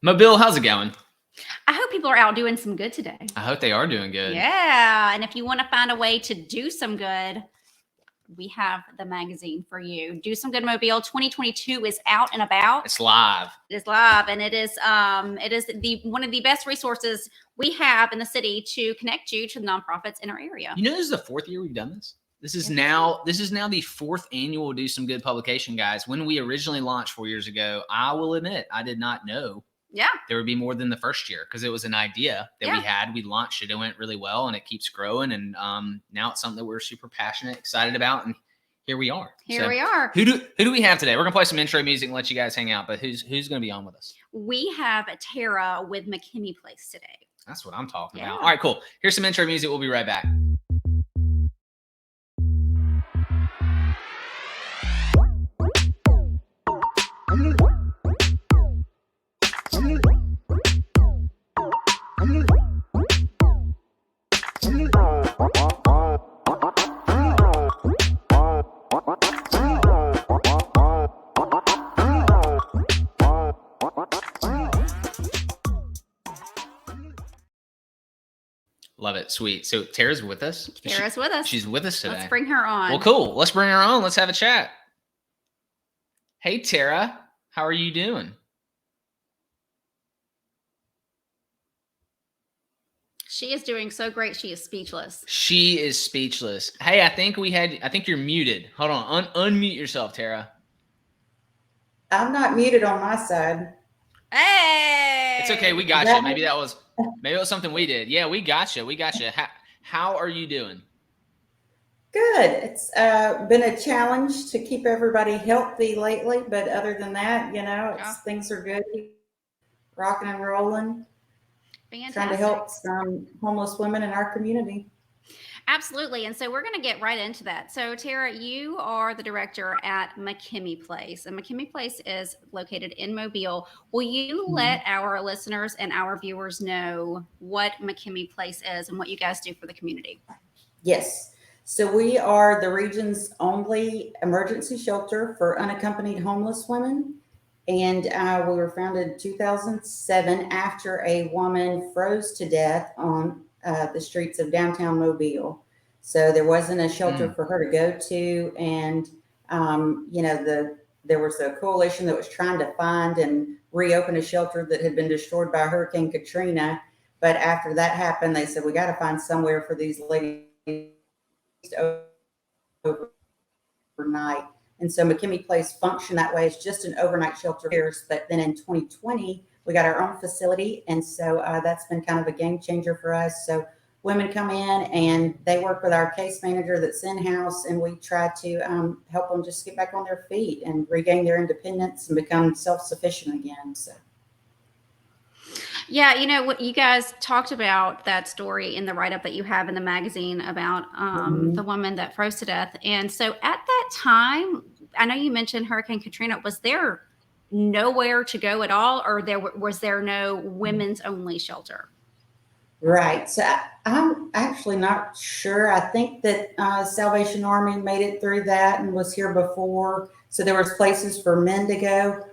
Mobile, how's it going? I hope people are out doing some good today. I hope they are doing good. Yeah. And if you want to find a way to do some good, we have the magazine for you. Do Some Good Mobile 2022 is out and about. It's live. It is live, and it is the one of the best resources we have in the city to connect you to the nonprofits in our area. You know, this is the fourth year we've done this. This is Yes. now the fourth annual Do Some Good publication, guys. When we originally launched 4 years ago, I will admit I did not know there would be more than the first year because it was an idea that we had. We launched it. It went really well, and it keeps growing. And now it's something that we're super passionate, excited about, and here we are. Here we are. Who do we have today? We're gonna play some intro music and let you guys hang out. But who's gonna be on with us? We have Tara with McKemie Place today. That's what I'm talking about. All right, cool. Here's some intro music. We'll be right back. Love it. Sweet. So Tara's with us. Tara's with us. She's with us today. Let's bring her on. Well, cool. Let's bring her on. Let's have a chat. Hey, Tara. How are you doing? She is doing so great. She is speechless. She is speechless. Hey, I think you're muted. Hold on. Unmute yourself, Tara. I'm not muted on my side. Hey. It's okay. We got you. Maybe it was something we did. Yeah, we got you. How are you doing? Good. It's been a challenge to keep everybody healthy lately, but other than that, things are good. Rocking and rolling. Fantastic. Trying to help some homeless women in our community. Absolutely. And so we're going to get right into that. So Tara, you are the director at McKemie Place, and McKemie Place is located in Mobile. Will you let our listeners and our viewers know what McKemie Place is and what you guys do for the community? Yes. So we are the region's only emergency shelter for unaccompanied homeless women. And we were founded in 2007 after a woman froze to death on the streets of downtown Mobile. So there wasn't a shelter for her to go to. And, there was a coalition that was trying to find and reopen a shelter that had been destroyed by Hurricane Katrina. But after that happened, they said, we got to find somewhere for these ladies overnight. And so McKemie Place functioned that way. It's just an overnight shelter here. But then in 2020, we got our own facility. And so that's been kind of a game changer for us. So women come in and they work with our case manager that's in-house, and we try to help them just get back on their feet and regain their independence and become self-sufficient again. So. Yeah, what you guys talked about that story in the write-up that you have in the magazine about the woman that froze to death. And so at that time, I know you mentioned Hurricane Katrina. Was there nowhere to go at all, or was there no women's only shelter? Right. So I'm actually not sure. I think that Salvation Army made it through that and was here before. So there was places for men to go.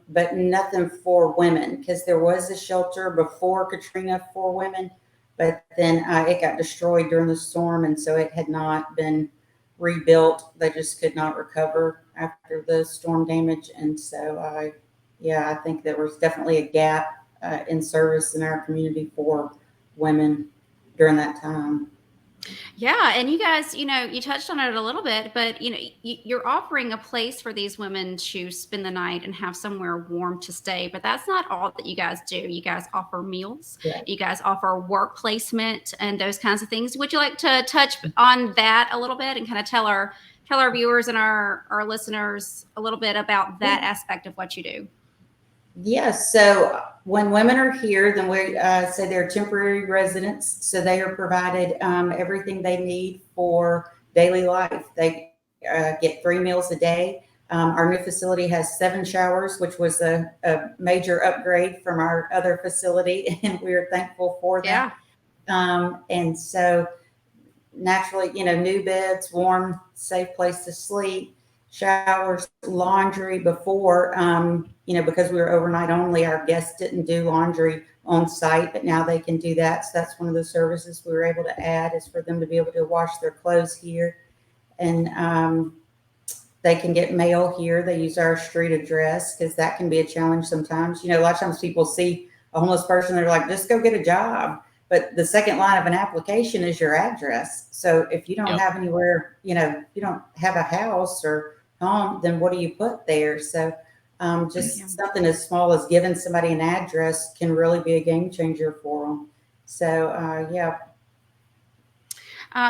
But nothing for women, because there was a shelter before Katrina for women, but then it got destroyed during the storm. And so it had not been rebuilt. They just could not recover after the storm damage. And so I think there was definitely a gap in service in our community for women during that time. Yeah. And you guys, you touched on it a little bit, but, you're offering a place for these women to spend the night and have somewhere warm to stay. But that's not all that you guys do. You guys offer meals. Yeah. You guys offer work placement and those kinds of things. Would you like to touch on that a little bit and kind of tell our viewers and our listeners a little bit about that aspect of what you do? Yes. So when women are here, then we say they're temporary residents. So they are provided everything they need for daily life. They get 3 meals a day. Our new facility has 7 showers, which was a major upgrade from our other facility, and we are thankful for that. Yeah. And so naturally, new beds, warm, safe place to sleep. showers, laundry before, because we were overnight only, our guests didn't do laundry on site, but now they can do that. So that's one of the services we were able to add, is for them to be able to wash their clothes here. And they can get mail here. They use our street address, because that can be a challenge sometimes. A lot of times people see a homeless person, they're like, just go get a job. But the second line of an application is your address. So if you don't have anywhere, you don't have a house or home, then what do you put there? So just something as small as giving somebody an address can really be a game changer for them. So,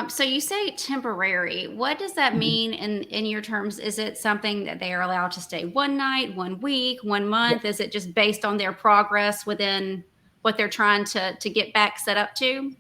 So you say temporary. What does that mean in your terms? Is it something that they are allowed to stay one night, 1 week, 1 month? Is it just based on their progress within what they're trying to get back set up to?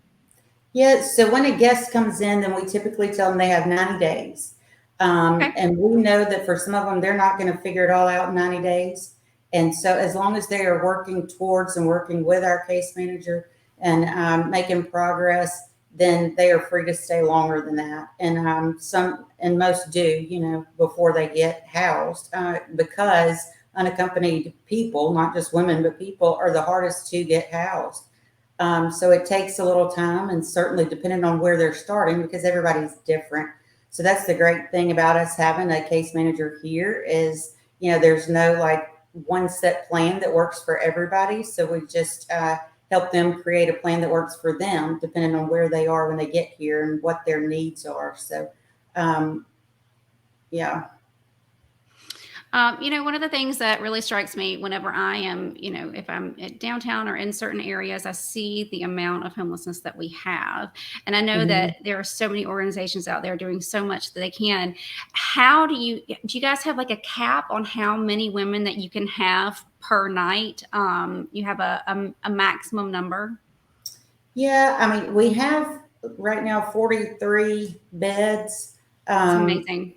Yeah. So when a guest comes in, then we typically tell them they have 90 days. And we know that for some of them, they're not going to figure it all out in 90 days. And so as long as they are working towards and working with our case manager and making progress, then they are free to stay longer than that. And most do, before they get housed, because unaccompanied people, not just women, but people, are the hardest to get housed. So it takes a little time, and certainly depending on where they're starting, because everybody's different. So that's the great thing about us having a case manager here is, there's no like one set plan that works for everybody. So we just help them create a plan that works for them, depending on where they are when they get here and what their needs are. So, yeah. One of the things that really strikes me whenever I am, if I'm at downtown or in certain areas, I see the amount of homelessness that we have. And I know that there are so many organizations out there doing so much that they can. Do you guys have like a cap on how many women that you can have per night? You have a maximum number? Yeah. I mean, we have right now 43 beds. That's amazing.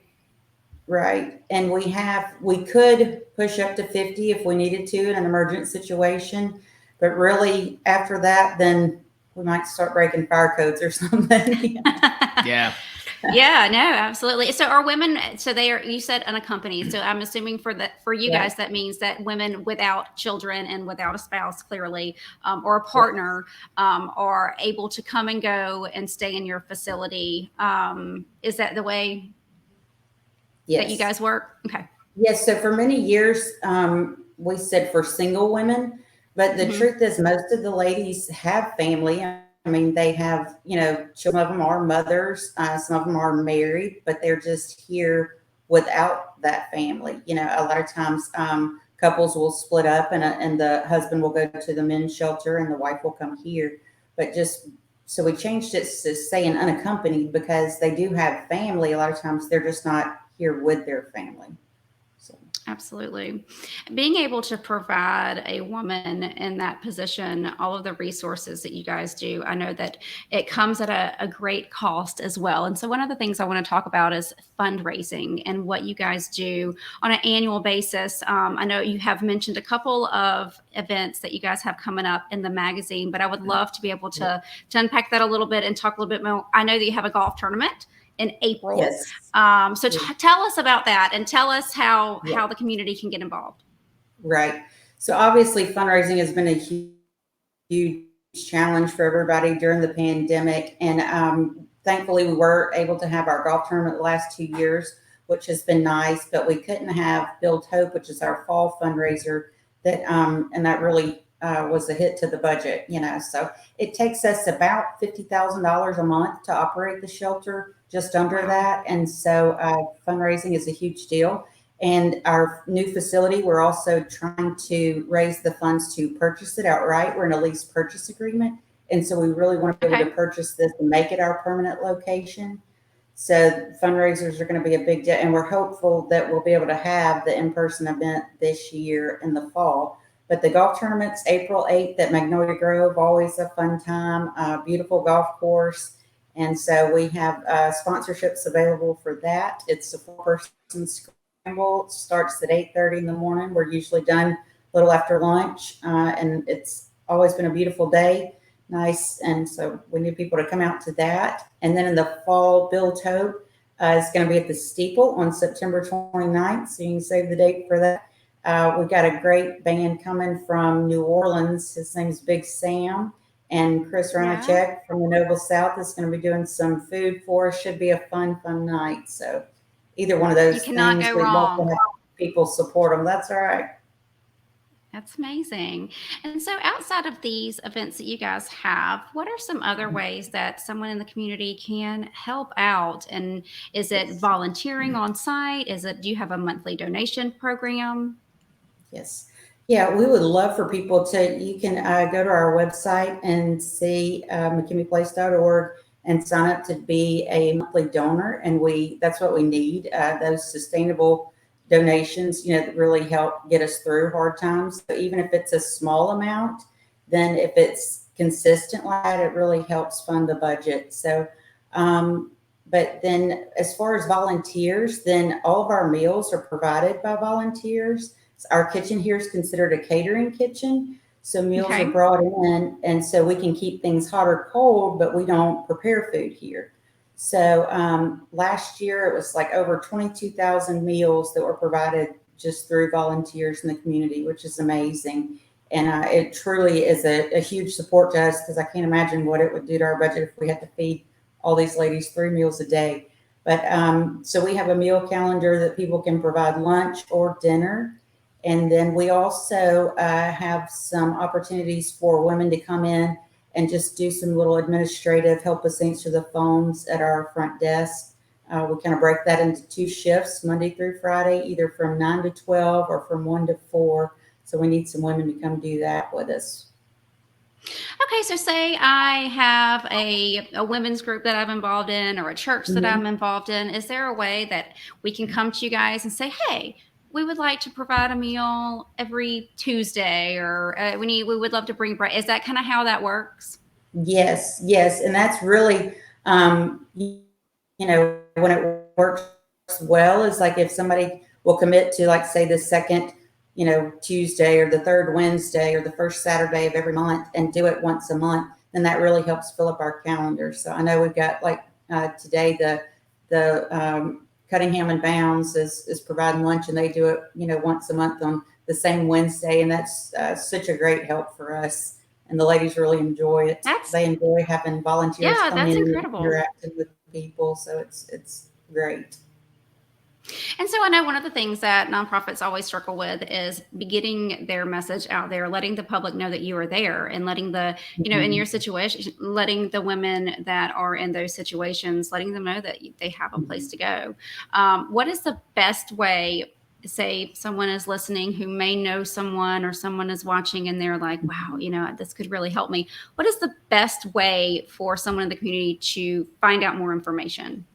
Right. And we could push up to 50 if we needed to in an emergent situation. But really, after that, then we might start breaking fire codes or something. Yeah. Yeah, no, absolutely. So are women, you said unaccompanied. So I'm assuming for you guys, that means that women without children and without a spouse, clearly, or a partner, are able to come and go and stay in your facility. Is that the way that you guys work? Okay. Yes. So for many years, we said for single women, but the truth is most of the ladies have family. I mean, they have, some of them are mothers, some of them are married, but they're just here without that family. A lot of times couples will split up and the husband will go to the men's shelter and the wife will come here. But so we changed it to saying unaccompanied, because they do have family. A lot of times they're just not here with their family. So. Absolutely. Being able to provide a woman in that position all of the resources that you guys do, I know that it comes at a great cost as well. And so one of the things I want to talk about is fundraising and what you guys do on an annual basis. I know you have mentioned a couple of events that you guys have coming up in the magazine, but I would love to be able to unpack that a little bit and talk a little bit more. I know that you have a golf tournament in April. Yes. So tell us about that, and tell us how the community can get involved. Right. So obviously fundraising has been a huge challenge for everybody during the pandemic. And thankfully we were able to have our golf tournament the last 2 years, which has been nice, but we couldn't have Build Hope, which is our fall fundraiser and that really was a hit to the budget, so it takes us about $50,000 a month to operate the shelter, just under that. And so fundraising is a huge deal. And our new facility, we're also trying to raise the funds to purchase it outright. We're in a lease purchase agreement. And so we really want to be able to purchase this and make it our permanent location. So fundraisers are going to be a big deal. And we're hopeful that we'll be able to have the in-person event this year in the fall. But the golf tournament's April 8th at Magnolia Grove, always a fun time, beautiful golf course. And so we have sponsorships available for that. It's a 4-person scramble. It starts at 8:30 in the morning. We're usually done a little after lunch. And it's always been a beautiful day. Nice. And so we need people to come out to that. And then in the fall, Build Hope. It's going to be at the Steeple on September 29th, so you can save the date for that. We've got a great band coming from New Orleans. His name's Big Sam, and Chris Ranachek from the Noble South is going to be doing some food for us. Should be a fun night. So either one of those things, we'd love to have people support them. That's all right. That's amazing. And so outside of these events that you guys have, what are some other ways that someone in the community can help out? And is it volunteering on site? Do you have a monthly donation program? Yes. Yeah, we would love for people you can go to our website and see McKemiePlace.org and sign up to be a monthly donor. And that's what we need, those sustainable donations, that really help get us through hard times. So even if it's a small amount, then if it's consistent like that, it really helps fund the budget. So, but then as far as volunteers, then all of our meals are provided by volunteers. Our kitchen here is considered a catering kitchen. So meals are brought in, and so we can keep things hot or cold, but we don't prepare food here. So last year it was like over 22,000 meals that were provided just through volunteers in the community, which is amazing. And it truly is a huge support to us, because I can't imagine what it would do to our budget if we had to feed all these ladies 3 meals a day. But so we have a meal calendar that people can provide lunch or dinner. And then we also have some opportunities for women to come in and just do some little administrative, help us answer the phones at our front desk. We kind of break that into 2 shifts, Monday through Friday, either from 9 to 12 or from 1 to 4. So we need some women to come do that with us. Okay, so say I have a women's group that I'm involved in, or a church that I'm involved in. Is there a way that we can come to you guys and say, hey, we would like to provide a meal every Tuesday, or we would love to bring bread? Is that kind of how that works? Yes. And that's really, when it works well, is like if somebody will commit to, like, say, the second, Tuesday or the third Wednesday or the first Saturday of every month and do it once a month, then that really helps fill up our calendar. So I know we've got, like, today the Cuttingham and Bounds is providing lunch, and they do it, once a month on the same Wednesday. And that's such a great help for us. And the ladies really enjoy it. They enjoy having volunteers come in and interacting with people. So it's great. And so I know one of the things that nonprofits always struggle with is getting their message out there, letting the public know that you are there, and letting the, in your situation, letting the women that are in those situations, letting them know that they have a place to go. What is the best way? Say someone is listening who may know someone, or someone is watching and they're like, wow, this could really help me. What is the best way for someone in the community to find out more information?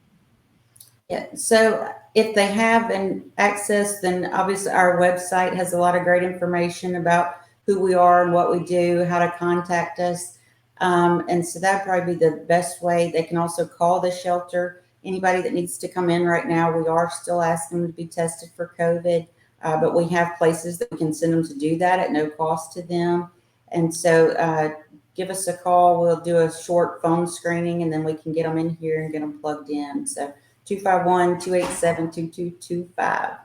Yeah. So if they have an access, then obviously our website has a lot of great information about who we are and what we do, how to contact us. And so that'd probably be the best way. They can also call the shelter. Anybody that needs to come in right now, we are still asking them to be tested for COVID, but we have places that we can send them to do that at no cost to them. And so give us a call. We'll do a short phone screening, and then we can get them in here and get them plugged in. So 251-287-2225.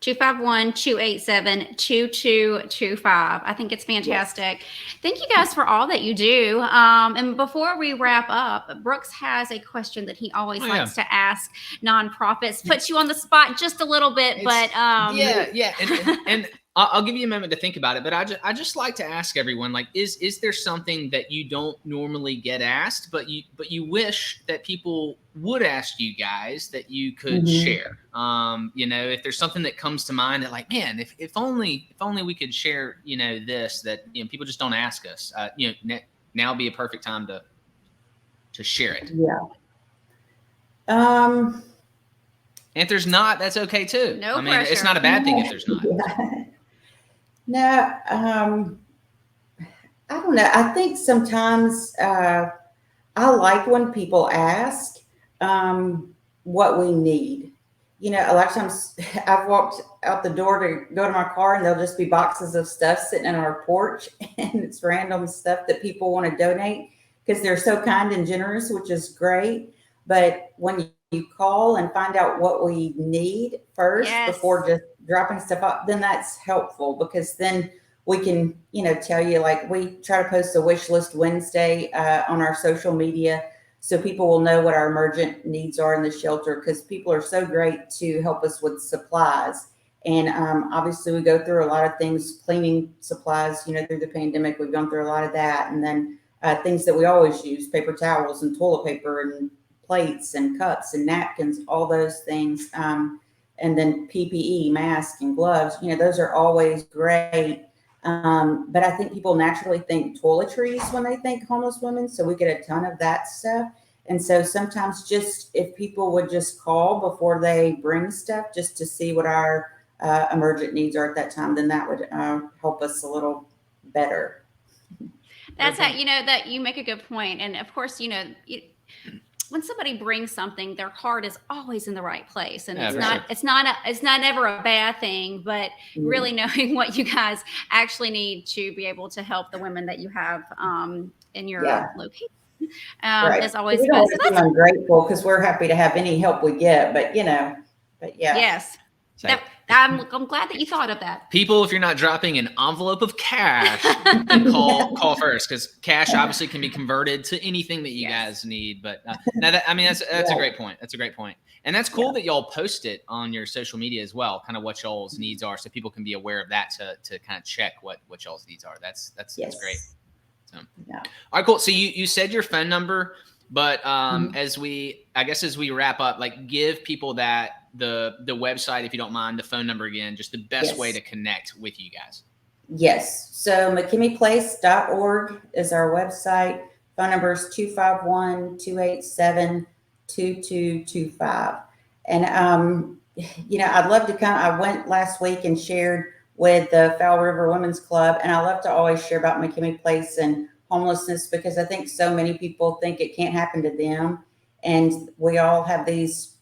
251-287-2225. I think it's fantastic. Yes. Thank you guys for all that you do. And before we wrap up, Brooks has a question that he always likes to ask nonprofits. Puts you on the spot just a little bit, but and I'll give you a moment to think about it, but I just like to ask everyone, like, is there something that you don't normally get asked, but you wish that people would ask you guys that you could share? If there's something that comes to mind that, like, man, if only we could share, this, that, people just don't ask us, now would be a perfect time to share it. Yeah. And if there's not, that's okay too. No pressure. It's not a bad thing if there's not. Yeah. No, I don't know. I think sometimes I like when people ask what we need. A lot of times I've walked out the door to go to my car, and there'll just be boxes of stuff sitting on our porch, and it's random stuff that people want to donate because they're so kind and generous, which is great. But when you call and find out what we need first before just dropping stuff off, then that's helpful, because then we can, tell you, like, we try to post a wish list Wednesday on our social media, so people will know what our emergent needs are in the shelter, because people are so great to help us with supplies. And obviously we go through a lot of things, cleaning supplies, through the pandemic, we've gone through a lot of that. And then things that we always use, paper towels and toilet paper and plates and cups and napkins, all those things. And then PPE, masks and gloves, those are always great. But I think people naturally think toiletries when they think homeless women. So we get a ton of that stuff. And so sometimes just if people would just call before they bring stuff, just to see what our emergent needs are at that time, then that would help us a little better. That's how, that you make a good point. And of course, when somebody brings something, their heart is always in the right place, and it's not ever a bad thing, but really knowing what you guys actually need to be able to help the women that you have in your location is always good. So I'm grateful, because we're happy to have any help we get, but yeah. Yes. I'm glad that you thought of that. People, if you're not dropping an envelope of cash, then call first, because cash obviously can be converted to anything that you guys need. But that's a great point. That's a great point. And that's cool that y'all post it on your social media as well, kind of what y'all's needs are, so people can be aware of that to kind of check what y'all's needs are. That's great. So, all right, cool. So you said your phone number, but as we wrap up, like, give people that the website, if you don't mind, the phone number again, just the best way to connect with you guys. Yes. So McKemiePlace.org is our website. Phone number is 251-287-2225. And, I'd love to come. I went last week and shared with the Fowl River Women's Club, and I love to always share about McKemie Place and homelessness, because I think so many people think it can't happen to them. And we all have these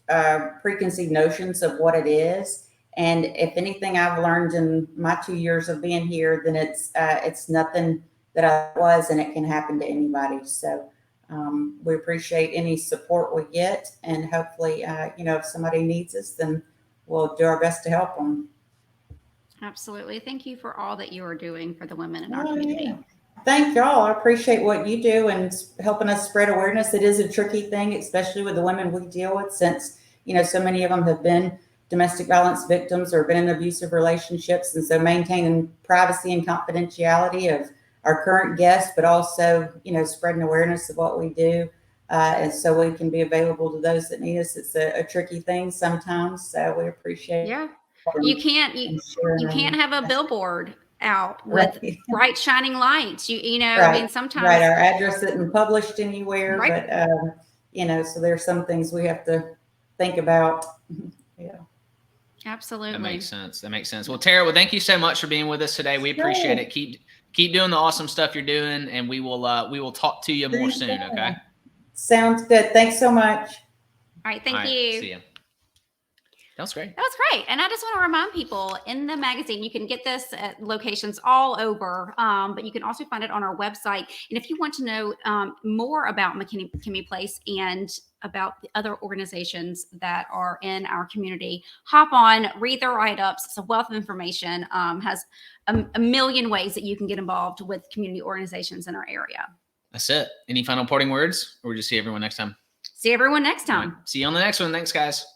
preconceived notions of what it is. And if anything I've learned in my 2 years of being here, then it's nothing that I was, and it can happen to anybody. So we appreciate any support we get, and hopefully, if somebody needs us, then we'll do our best to help them. Absolutely. Thank you for all that you are doing for the women in our community. Yeah. Thank y'all. I appreciate what you do and helping us spread awareness. It is a tricky thing, especially with the women we deal with, since, so many of them have been domestic violence victims or been in abusive relationships. And so maintaining privacy and confidentiality of our current guests, but also, spreading awareness of what we do. And so we can be available to those that need us. It's a tricky thing sometimes. So we appreciate it. You can't have a billboard out with bright shining lights. I mean, sometimes our address isn't published anywhere, but so there's some things we have to think about. Absolutely. That makes sense. Well, Tara, thank you so much for being with us today. We appreciate it. Keep doing the awesome stuff you're doing, and we will talk to you more soon. Okay. Sounds good. Thanks so much. All right. Thank you. See you. That was great. And I just want to remind people, in the magazine, you can get this at locations all over, but you can also find it on our website. And if you want to know more about McKemie Place and about the other organizations that are in our community, hop on, read their write-ups. It's a wealth of information, has a million ways that you can get involved with community organizations in our area. That's it. Any final parting words, or we'll just see everyone next time? See everyone next time. Right. See you on the next one. Thanks, guys.